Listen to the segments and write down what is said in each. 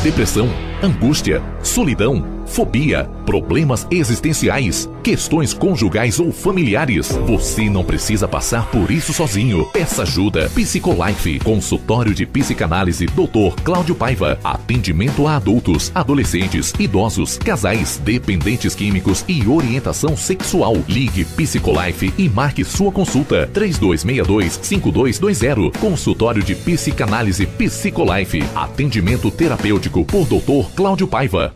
depressão, angústia, solidão, fobia, problemas existenciais, questões conjugais ou familiares. Você não precisa passar por isso sozinho. Peça ajuda. Psicolife, consultório de psicanálise Dr. Cláudio Paiva. Atendimento a adultos, adolescentes, idosos, casais, dependentes químicos e orientação sexual. Ligue Psicolife e marque sua consulta. 3262-5220. Consultório de psicanálise Psicolife. Atendimento terapêutico por Dr. Cláudio Paiva.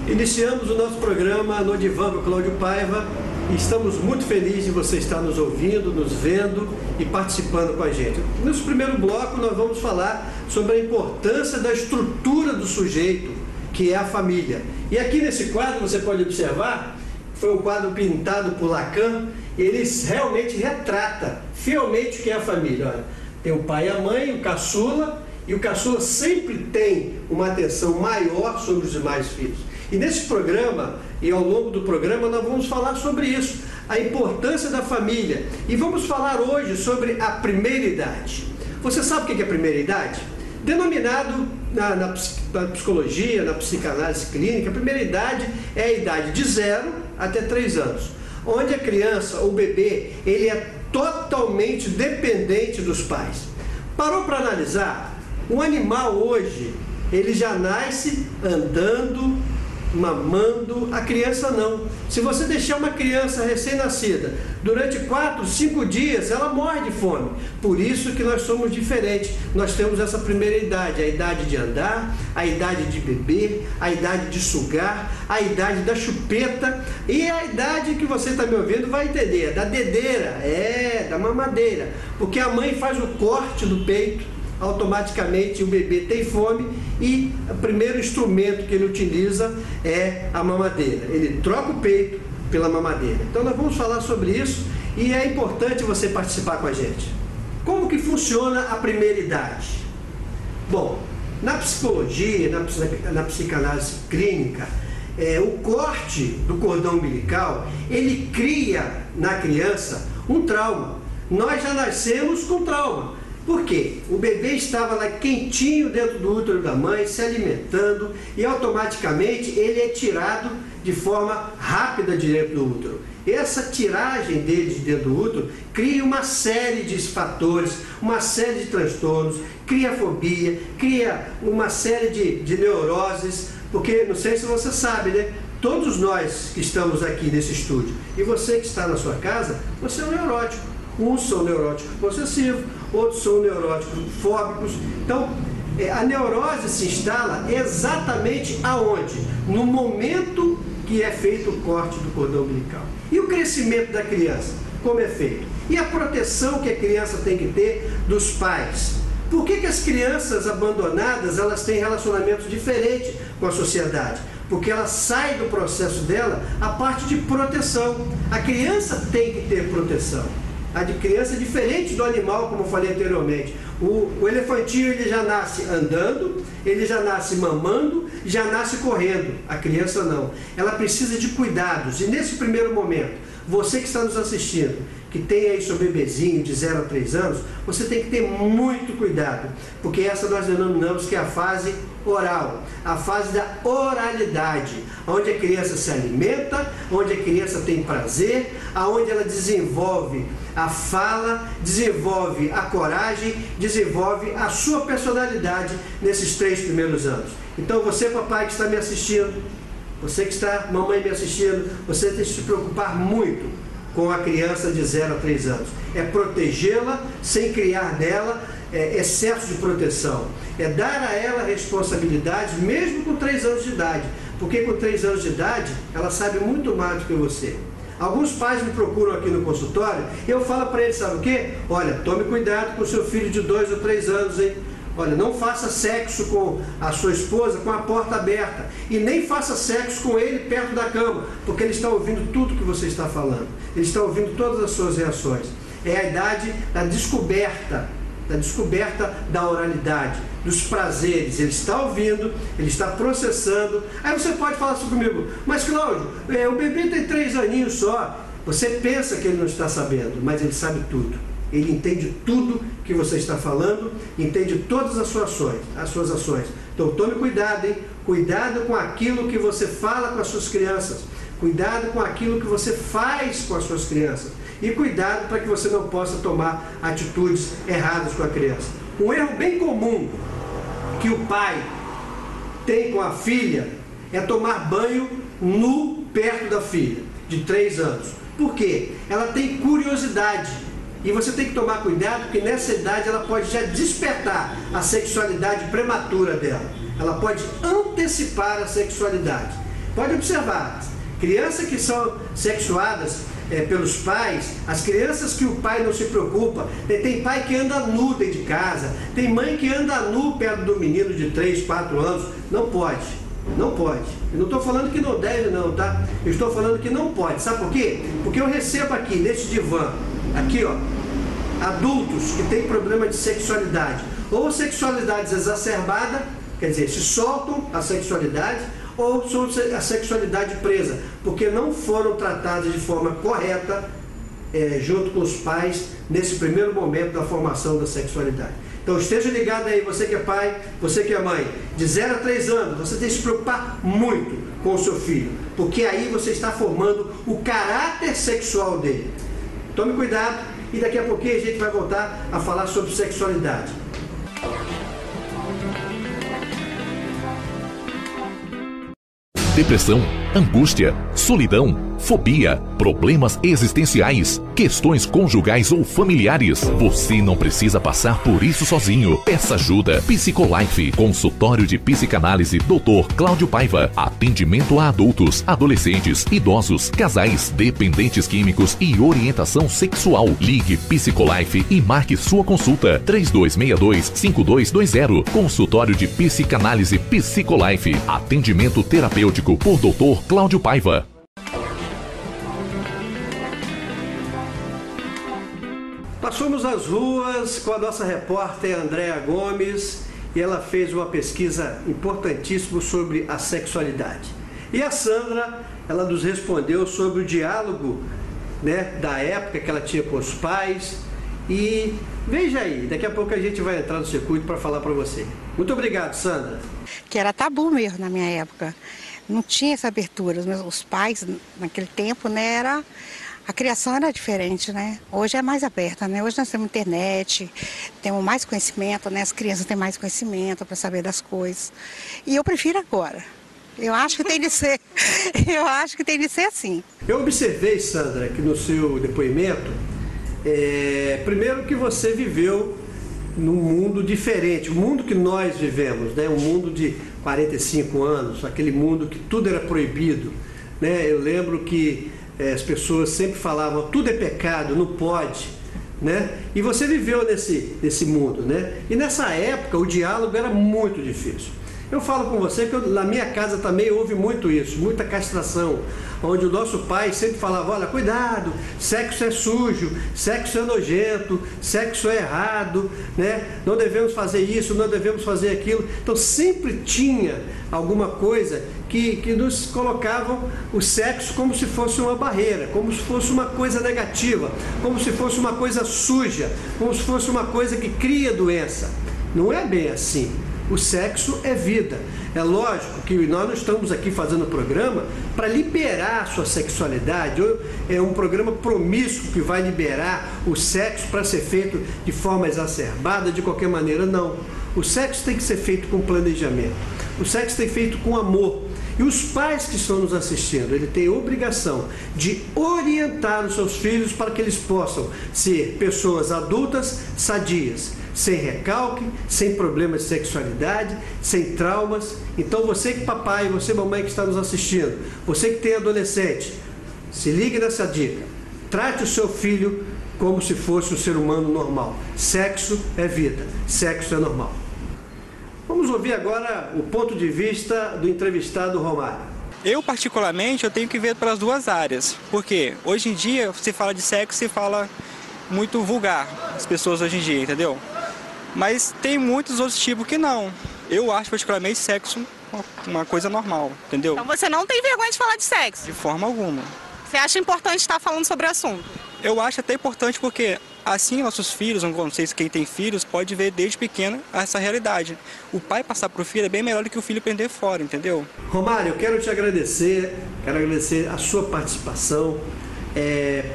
Iniciamos o nosso programa no Divã com Cláudio Paiva e estamos muito felizes de você estar nos ouvindo, nos vendo e participando com a gente. Nesse primeiro bloco nós vamos falar sobre a importância da estrutura do sujeito, que é a família. E aqui nesse quadro você pode observar, foi um quadro pintado por Lacan, e ele realmente retrata fielmente o que é a família. Olha, tem o pai e a mãe, o caçula, e o caçula sempre tem uma atenção maior sobre os demais filhos. E nesse programa, e ao longo do programa, nós vamos falar sobre isso, a importância da família. E vamos falar hoje sobre a primeira idade. Você sabe o que é a primeira idade? Denominado na psicologia, na psicanálise clínica, a primeira idade é a idade de 0 até 3 anos, onde a criança, o bebê, ele é totalmente dependente dos pais. Parou para analisar? Um animal hoje, ele já nasce andando, mamando, a criança não. Se você deixar uma criança recém-nascida durante 4, 5 dias, ela morre de fome. Por isso que nós somos diferentes. Nós temos essa primeira idade, a idade de andar, a idade de beber, a idade de sugar, a idade da chupeta e a idade que você está me ouvindo vai entender, da dedeira, da mamadeira, porque a mãe faz o corte do peito, automaticamente o bebê tem fome e o primeiro instrumento que ele utiliza é a mamadeira. Ele troca o peito pela mamadeira. Então nós vamos falar sobre isso e é importante você participar com a gente. Como que funciona a primeira idade? Bom, na psicologia, na psicanálise clínica, o corte do cordão umbilical, ele cria na criança um trauma. Nós já nascemos com trauma. Por quê? O bebê estava lá quentinho dentro do útero da mãe, se alimentando e automaticamente ele é tirado de forma rápida de dentro do útero. Essa tiragem dele de dentro do útero cria uma série de fatores, uma série de transtornos, cria fobia, cria uma série de neuroses, porque não sei se você sabe, né? Todos nós que estamos aqui nesse estúdio e você que está na sua casa, você é um neurótico. Uns são neuróticos possessivos, outros são neuróticos fóbicos. Então, a neurose se instala exatamente aonde? No momento que é feito o corte do cordão umbilical. E o crescimento da criança, como é feito? E a proteção que a criança tem que ter dos pais? Por que as crianças abandonadas, elas têm relacionamentos diferentes com a sociedade? Porque ela sai do processo dela a parte de proteção. A criança tem que ter proteção. A de criança é diferente do animal, como eu falei anteriormente. O elefantinho ele já nasce andando, ele já nasce mamando, já nasce correndo. A criança não. Ela precisa de cuidados. E nesse primeiro momento, você que está nos assistindo, que tem aí seu bebezinho de 0 a 3 anos, você tem que ter muito cuidado, porque essa nós denominamos que é a fase oral, a fase da oralidade, onde a criança se alimenta, onde a criança tem prazer, aonde ela desenvolve a fala, desenvolve a coragem, desenvolve a sua personalidade nesses 3 primeiros anos. Então você, papai que está me assistindo, você que está, mamãe me assistindo, você tem que se preocupar muito com a criança de 0 a 3 anos. É protegê-la sem criar nela excesso de proteção. É dar a ela responsabilidades, mesmo com 3 anos de idade. Porque com 3 anos de idade, ela sabe muito mais do que você. Alguns pais me procuram aqui no consultório e eu falo para eles, sabe o quê? Olha, tome cuidado com o seu filho de 2 ou 3 anos, hein? Olha, não faça sexo com a sua esposa com a porta aberta. E nem faça sexo com ele perto da cama, porque ele está ouvindo tudo que você está falando. Ele está ouvindo todas as suas reações. É a idade da descoberta da descoberta da oralidade, dos prazeres. Ele está ouvindo, ele está processando. Aí você pode falar assim comigo, mas Cláudio, o bebê tem 3 aninhos só. Você pensa que ele não está sabendo, mas ele sabe tudo. Ele entende tudo que você está falando, entende todas as suas ações. Então tome cuidado, hein? Cuidado com aquilo que você fala com as suas crianças. Cuidado com aquilo que você faz com as suas crianças. E cuidado para que você não possa tomar atitudes erradas com a criança. Um erro bem comum que o pai tem com a filha é tomar banho nu perto da filha, de 3 anos. Por quê? Ela tem curiosidade. E você tem que tomar cuidado, porque nessa idade ela pode já despertar a sexualidade prematura dela. Ela pode antecipar a sexualidade. Pode observar, crianças que são sexuadas pelos pais, as crianças que o pai não se preocupa, tem pai que anda nu dentro de casa, tem mãe que anda nu perto do menino de 3, 4 anos, não pode, não pode. Eu não estou falando que não deve não, tá? Eu estou falando que não pode, sabe por quê? Porque eu recebo aqui, nesse divã, aqui ó, adultos que têm problema de sexualidade, ou sexualidade exacerbada, quer dizer, se soltam a sexualidade, ou são a sexualidade presa, porque não foram tratadas de forma correta junto com os pais nesse primeiro momento da formação da sexualidade. Então esteja ligado aí, você que é pai, você que é mãe, de 0 a 3 anos, você tem que se preocupar muito com o seu filho, porque aí você está formando o caráter sexual dele. Tome cuidado e daqui a pouquinho a gente vai voltar a falar sobre sexualidade. Depressão, angústia, solidão, fobia, problemas existenciais, questões conjugais ou familiares. Você não precisa passar por isso sozinho. Peça ajuda. Psicolife, consultório de psicanálise, Dr. Cláudio Paiva. Atendimento a adultos, adolescentes, idosos, casais, dependentes químicos e orientação sexual. Ligue Psicolife e marque sua consulta. 3262-5220. Consultório de psicanálise Psicolife. Atendimento terapêutico por Dr. Cláudio Paiva. Nós fomos às ruas com a nossa repórter Andréa Gomes e ela fez uma pesquisa importantíssima sobre a sexualidade. E a Sandra, ela nos respondeu sobre o diálogo, né, da época que ela tinha com os pais. E veja aí, daqui a pouco a gente vai entrar no circuito para falar para você. Muito obrigado, Sandra. Que era tabu mesmo na minha época. Não tinha essa abertura. Os pais, naquele tempo, né, a criação era diferente, né? Hoje é mais aberta, né? Hoje nós temos internet, temos mais conhecimento, né? As crianças têm mais conhecimento para saber das coisas. E eu prefiro agora. Eu acho que tem de ser. Eu acho que tem de ser assim. Eu observei, Sandra, que no seu depoimento, primeiro que você viveu num mundo diferente, o mundo que nós vivemos, né? Um mundo de 45 anos, aquele mundo que tudo era proibido, né? Eu lembro que as pessoas sempre falavam, tudo é pecado, não pode, né? E você viveu nesse mundo, né? E nessa época o diálogo era muito difícil. Eu falo com você que na minha casa também houve muito isso, muita castração, onde o nosso pai sempre falava, olha, cuidado, sexo é sujo, sexo é nojento, sexo é errado, né? Não devemos fazer isso, não devemos fazer aquilo. Então sempre tinha alguma coisa que nos colocavam o sexo como se fosse uma barreira, como se fosse uma coisa negativa, como se fosse uma coisa suja, como se fosse uma coisa que cria doença. Não é bem assim. O sexo é vida. É lógico que nós não estamos aqui fazendo o programa para liberar a sua sexualidade. É um programa promíscuo que vai liberar o sexo para ser feito de forma exacerbada, de qualquer maneira, não. O sexo tem que ser feito com planejamento. O sexo tem que ser feito com amor. E os pais que estão nos assistindo, ele tem a obrigação de orientar os seus filhos para que eles possam ser pessoas adultas sadias, sem recalque, sem problemas de sexualidade, sem traumas. Então você que papai, você mamãe que está nos assistindo, você que tem adolescente, se ligue nessa dica. Trate o seu filho como se fosse um ser humano normal. Sexo é vida, sexo é normal. Vamos ouvir agora o ponto de vista do entrevistado Romário. Eu, particularmente, eu tenho que ver pelas duas áreas. Porque hoje em dia, se fala de sexo, se fala muito vulgar, as pessoas hoje em dia, entendeu? Mas tem muitos outros tipos que não. Eu acho particularmente sexo uma coisa normal, entendeu? Então você não tem vergonha de falar de sexo? De forma alguma. Você acha importante estar falando sobre o assunto? Eu acho até importante porque assim nossos filhos, não sei se quem tem filhos, pode ver desde pequeno essa realidade. O pai passar para o filho é bem melhor do que o filho aprender fora, entendeu? Romário, eu quero te agradecer, a sua participação,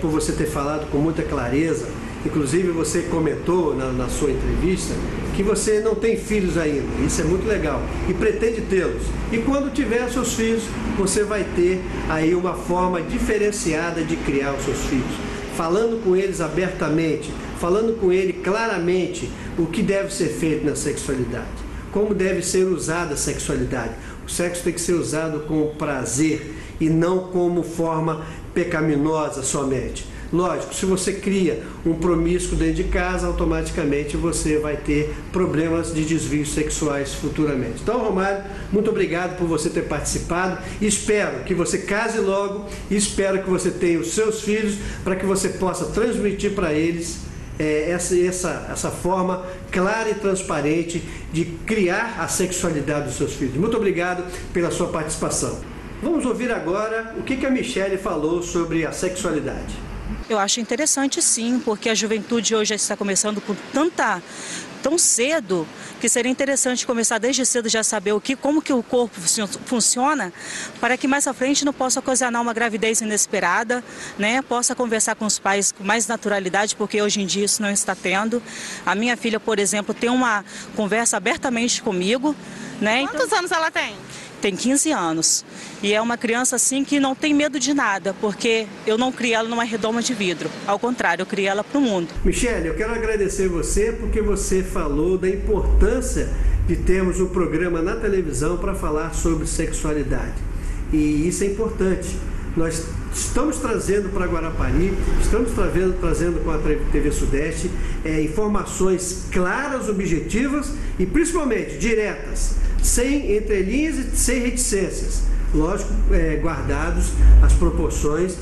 por você ter falado com muita clareza. Inclusive você comentou na sua entrevista que você não tem filhos ainda, isso é muito legal, e pretende tê-los. E quando tiver seus filhos, você vai ter aí uma forma diferenciada de criar os seus filhos, falando com eles abertamente, falando com ele claramente o que deve ser feito na sexualidade, como deve ser usada a sexualidade. O sexo tem que ser usado com prazer e não como forma pecaminosa somente. Lógico, se você cria um promíscuo dentro de casa, automaticamente você vai ter problemas de desvios sexuais futuramente. Então, Romário, muito obrigado por você ter participado. Espero que você case logo e espero que você tenha os seus filhos para que você possa transmitir para eles essa forma clara e transparente de criar a sexualidade dos seus filhos. Muito obrigado pela sua participação. Vamos ouvir agora o que a Michele falou sobre a sexualidade. Eu acho interessante sim, porque a juventude hoje já está começando com tão cedo, que seria interessante começar desde cedo já saber como que o corpo funciona, para que mais à frente não possa ocasionar uma gravidez inesperada, né? Possa conversar com os pais com mais naturalidade, porque hoje em dia isso não está tendo. A minha filha, por exemplo, tem uma conversa abertamente comigo, né? Quantos anos ela tem? Tem 15 anos. E é uma criança assim que não tem medo de nada, porque eu não criei ela numa redoma de vidro. Ao contrário, eu criei ela para o mundo. Michele, eu quero agradecer você porque você falou da importância de termos um programa na televisão para falar sobre sexualidade. E isso é importante. Nós estamos trazendo para Guarapari, estamos trazendo com a TV Sudeste informações claras, objetivas e principalmente diretas, sem entrelinhas e sem reticências. Lógico, guardados as proporções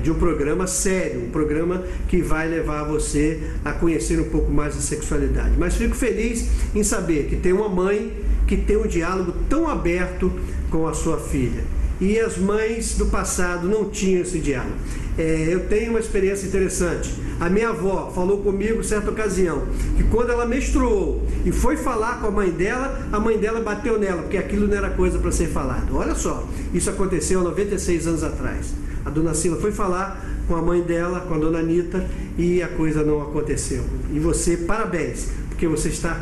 de um programa sério, um programa que vai levar você a conhecer um pouco mais a sexualidade. Mas fico feliz em saber que tem uma mãe que tem um diálogo tão aberto com a sua filha. E as mães do passado não tinham esse diálogo. Eu tenho uma experiência interessante. A minha avó falou comigo em certa ocasião que quando ela menstruou e foi falar com a mãe dela bateu nela, porque aquilo não era coisa para ser falado. Olha só, isso aconteceu há 96 anos atrás. A dona Sila foi falar com a mãe dela, com a dona Anita, e a coisa não aconteceu. E você, parabéns, porque você está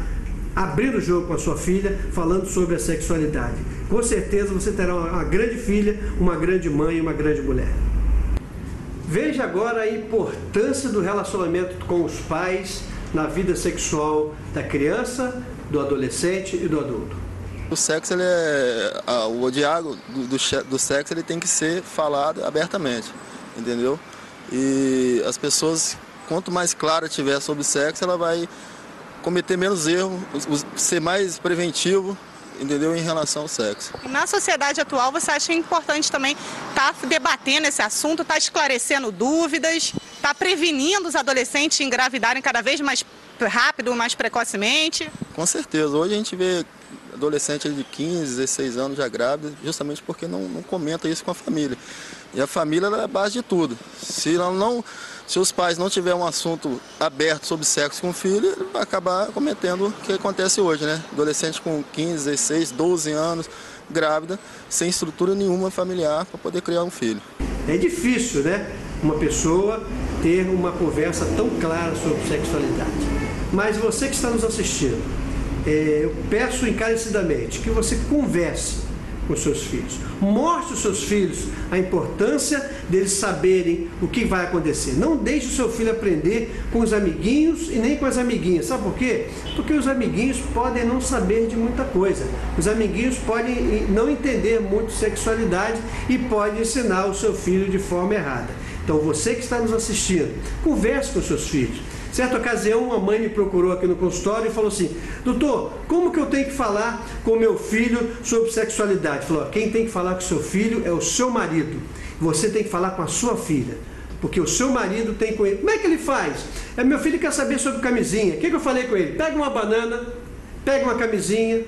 abrindo o jogo com a sua filha, falando sobre a sexualidade. Com certeza você terá uma grande filha, uma grande mãe e uma grande mulher. Veja agora a importância do relacionamento com os pais na vida sexual da criança, do adolescente e do adulto. O sexo, o diálogo do sexo, ele tem que ser falado abertamente, entendeu? E as pessoas, quanto mais clara tiver sobre o sexo, ela vai cometer menos erro, ser mais preventivo, entendeu, em relação ao sexo. E na sociedade atual, você acha importante também estar debatendo esse assunto, estar esclarecendo dúvidas, estar prevenindo os adolescentes de engravidarem cada vez mais rápido, mais precocemente? Com certeza. Hoje a gente vê adolescente de 15, 16 anos já grávida, justamente porque não comenta isso com a família. E a família é a base de tudo. Se os pais não tiverem um assunto aberto sobre sexo com o filho, ele vai acabar cometendo o que acontece hoje, né? Adolescente com 15, 16, 12 anos, grávida, sem estrutura nenhuma familiar para poder criar um filho. É difícil, né? Uma pessoa ter uma conversa tão clara sobre sexualidade. Mas você que está nos assistindo, eu peço encarecidamente que você converse com seus filhos. Mostre aos seus filhos a importância deles saberem o que vai acontecer. Não deixe o seu filho aprender com os amiguinhos e nem com as amiguinhas. Sabe por quê? Porque os amiguinhos podem não saber de muita coisa. Os amiguinhos podem não entender muito sexualidade e podem ensinar o seu filho de forma errada. Então você que está nos assistindo, converse com seus filhos. Certa ocasião, uma mãe me procurou aqui no consultório e falou assim: doutor, como que eu tenho que falar com meu filho sobre sexualidade? Falou: quem tem que falar com seu filho é o seu marido. Você tem que falar com a sua filha. porque o seu marido tem com ele. Como é que ele faz? Meu filho quer saber sobre camisinha. O que eu falei com ele? Pega uma banana, pega uma camisinha,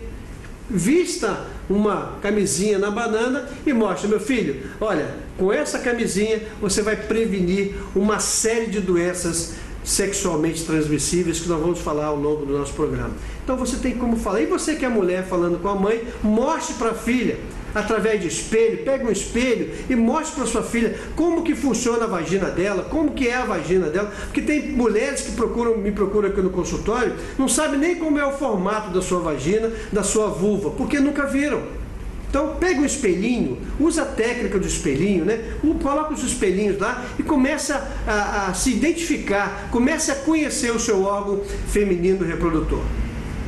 vista uma camisinha na banana e mostra, meu filho, olha, com essa camisinha você vai prevenir uma série de doenças sexualmente transmissíveis que nós vamos falar ao longo do nosso programa. Então você tem como falar. E você que é mulher falando com a mãe, mostre para a filha, através de espelho, pega um espelho e mostre para sua filha como que funciona a vagina dela, como que é a vagina dela, porque tem mulheres que me procuram aqui no consultório, não sabem nem como é o formato da sua vagina, da sua vulva, porque nunca viram. Então pega um espelhinho, usa a técnica do espelhinho, né? Coloca os espelhinhos lá e começa a se identificar, comece a conhecer o seu órgão feminino reprodutor.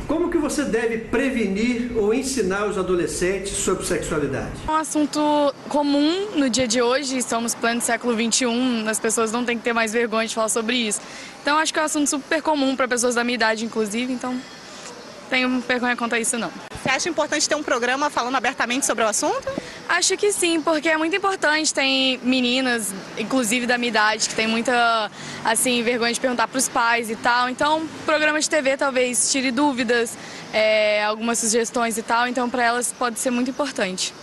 Como que você deve prevenir ou ensinar os adolescentes sobre sexualidade? É um assunto comum no dia de hoje, estamos em pleno século XXI, as pessoas não têm que ter mais vergonha de falar sobre isso. Então acho que é um assunto super comum para pessoas da minha idade, inclusive, então tenho vergonha quanto a isso não. Você acha importante ter um programa falando abertamente sobre o assunto? Acho que sim, porque é muito importante. Tem meninas, inclusive da minha idade, que tem muita, assim, vergonha de perguntar para os pais e tal. Então, programa de TV talvez tire dúvidas, algumas sugestões e tal. Então, para elas pode ser muito importante.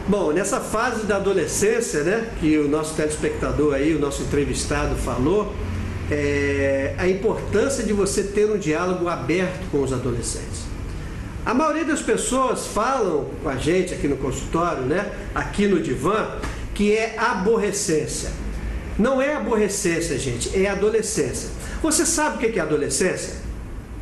Bom, nessa fase da adolescência, né, que o nosso telespectador aí, o nosso entrevistado falou, a importância de você ter um diálogo aberto com os adolescentes. A maioria das pessoas falam com a gente aqui no consultório, né, aqui no divã, que é aborrecência. Não é aborrecência, gente, é adolescência. Você sabe o que é adolescência?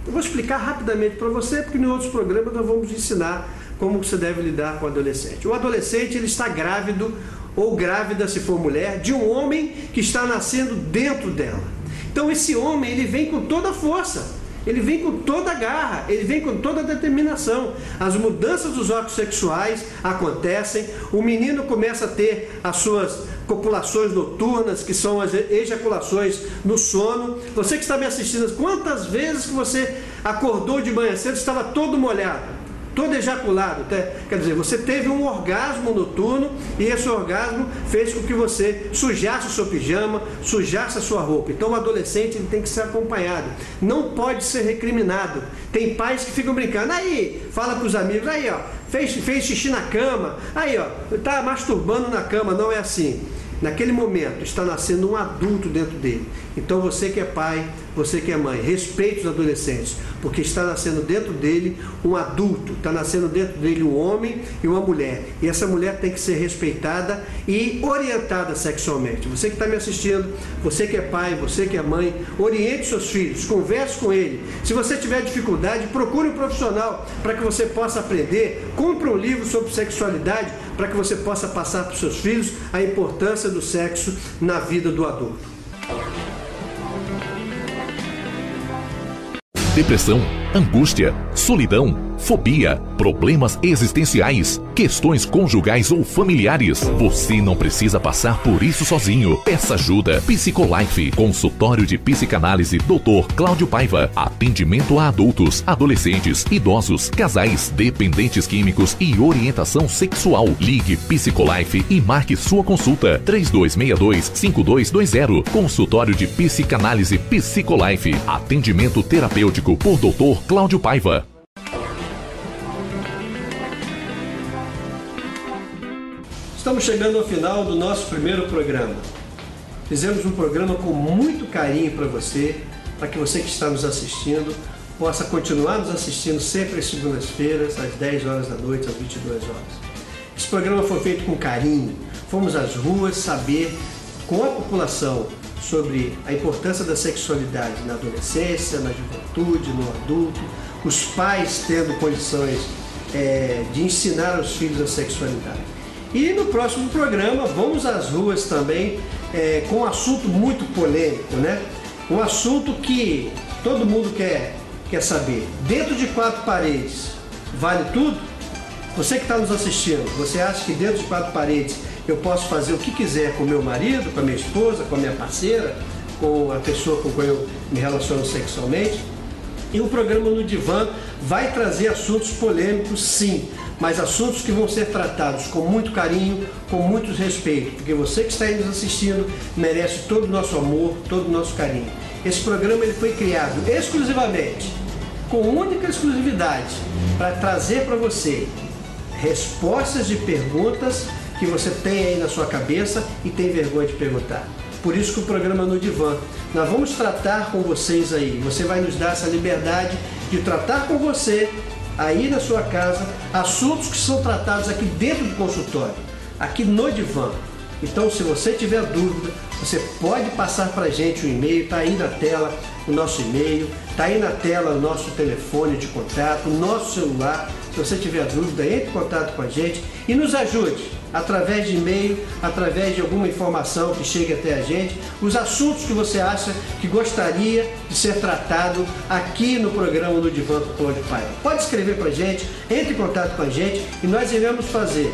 Eu vou explicar rapidamente para você, porque em outros programas nós vamos ensinar como você deve lidar com o adolescente. O adolescente, ele está grávido ou grávida, se for mulher, de um homem que está nascendo dentro dela. Então esse homem, ele vem com toda a força. Ele vem com toda a garra, ele vem com toda a determinação. As mudanças dos órgãos sexuais acontecem, o menino começa a ter as suas copulações noturnas, que são as ejaculações no sono. Você que está me assistindo, quantas vezes que você acordou de manhã cedo, estava todo molhado, todo ejaculado, quer dizer, você teve um orgasmo noturno e esse orgasmo fez com que você sujasse o seu pijama, sujasse a sua roupa. Então o adolescente, ele tem que ser acompanhado, não pode ser recriminado. Tem pais que ficam brincando, aí, fala para os amigos, aí ó, fez xixi na cama, aí ó, tá masturbando na cama. Não é assim. Naquele momento está nascendo um adulto dentro dele. Então você que é pai, você que é mãe, respeite os adolescentes, porque está nascendo dentro dele um adulto, está nascendo dentro dele um homem e uma mulher. E essa mulher tem que ser respeitada e orientada sexualmente. Você que está me assistindo, você que é pai, você que é mãe, oriente seus filhos, converse com ele. Se você tiver dificuldade, procure um profissional para que você possa aprender. Compre um livro sobre sexualidade para que você possa passar para os seus filhos a importância do sexo na vida do adulto. Depressão, angústia, solidão, fobia, problemas existenciais, questões conjugais ou familiares. Você não precisa passar por isso sozinho. Peça ajuda. Psicolife, consultório de psicanálise, Dr. Cláudio Paiva. Atendimento a adultos, adolescentes, idosos, casais, dependentes químicos e orientação sexual. Ligue Psicolife e marque sua consulta. 3262-5220. Consultório de psicanálise Psicolife. Atendimento terapêutico por Dr. Cláudio Paiva. Estamos chegando ao final do nosso primeiro programa. Fizemos um programa com muito carinho para você, para que você que está nos assistindo possa continuar nos assistindo sempre às segundas-feiras, às 10 horas da noite, às 22 horas. Esse programa foi feito com carinho. Fomos às ruas saber com a população sobre a importância da sexualidade na adolescência, na juventude, no adulto, os pais tendo condições de ensinar aos filhos a sexualidade. E no próximo programa vamos às ruas também com um assunto muito polêmico, né? Um assunto que todo mundo quer saber. Dentro de 4 paredes, vale tudo? Você que está nos assistindo, você acha que dentro de 4 paredes eu posso fazer o que quiser com o meu marido, com a minha esposa, com a minha parceira, com a pessoa com quem eu me relaciono sexualmente? E o programa No Divã vai trazer assuntos polêmicos, sim, mas assuntos que vão ser tratados com muito carinho, com muito respeito, porque você que está aí nos assistindo merece todo o nosso amor, todo o nosso carinho. Esse programa ele foi criado exclusivamente, com única exclusividade, para trazer para você respostas de perguntas que você tem aí na sua cabeça e tem vergonha de perguntar. Por isso que o programa No Divã, nós vamos tratar com vocês aí, você vai nos dar essa liberdade de tratar com você, aí na sua casa, assuntos que são tratados aqui dentro do consultório, aqui no Divã. Então, se você tiver dúvida, você pode passar para a gente o e-mail, está aí na tela o nosso e-mail, está aí na tela o nosso telefone de contato, o nosso celular. Se você tiver dúvida, entre em contato com a gente e nos ajude através de e-mail, através de alguma informação que chegue até a gente, os assuntos que você acha que gostaria de ser tratado aqui no programa No Divã com Cláudio Paiva. Pode escrever para a gente, entre em contato com a gente e nós iremos fazer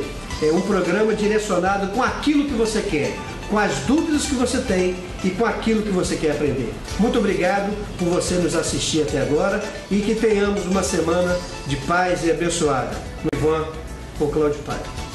um programa direcionado com aquilo que você quer, com as dúvidas que você tem e com aquilo que você quer aprender. Muito obrigado por você nos assistir até agora e que tenhamos uma semana de paz e abençoada. No Divã com Cláudio Paiva.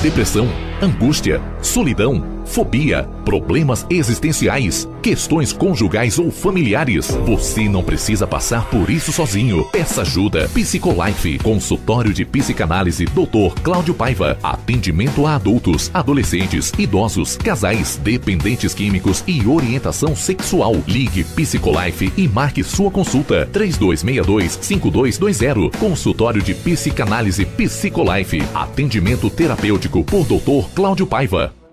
Depressão, angústia, solidão, fobia, problemas existenciais, questões conjugais ou familiares. Você não precisa passar por isso sozinho. Peça ajuda. Psicolife, consultório de psicanálise, Dr. Cláudio Paiva. Atendimento a adultos, adolescentes, idosos, casais, dependentes químicos e orientação sexual. Ligue Psicolife e marque sua consulta. 3262-5220. Consultório de psicanálise Psicolife. Atendimento terapêutico por Dr. Cláudio Paiva.